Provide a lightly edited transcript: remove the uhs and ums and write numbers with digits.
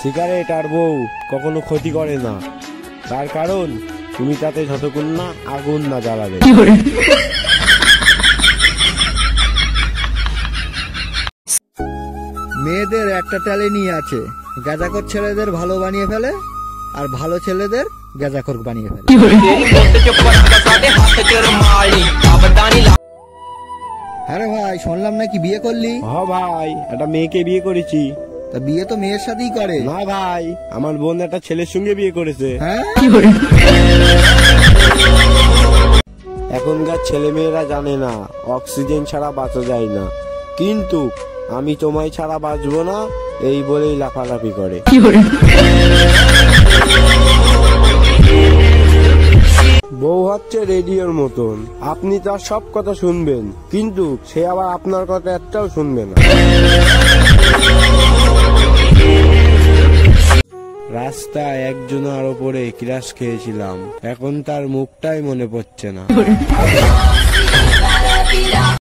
Cigarette আর বউ কখনো ক্ষতি করে না, তার কারণ তুমি তাতে যতক্ষণ না আগুন না জ্বালাবে। মেয়েদের একটা ট্যালেন্টই আছে, গাঁজাখোর ছেলেদের ভালো বানিয়ে ফেলে আর ভালো ছেলেদের গাঁজাখোর বানিয়ে ফেলে। আরে ভাই, শুনলাম নাকি বিয়ে করলি? ভাই, একটা মেয়েকে বিয়ে করেছি। তা বিয়ে তো মেয়ের সাথেই করে। না ভাই, আমার বোন একটা ছেলের সঙ্গে বিয়ে করেছে। হ্যাঁ, এখনকার ছেলে মেয়েরা জানে না অক্সিজেন ছাড়া বাঁচা যায় না, কিন্তু আমি তোমায় ছাড়া বাঁচবো না এই বলেই লাফালাফি করে। বউ হচ্ছে রেডিওর মতন, আপনি তার সব কথা শুনবেন, কিন্তু সে আবার আপনার কথা একটাও শুনবে না। রাস্তায় একজনের ওপরে ক্রাশ খেয়েছিলাম, এখন তার মুখটাই মনে পড়ছে না।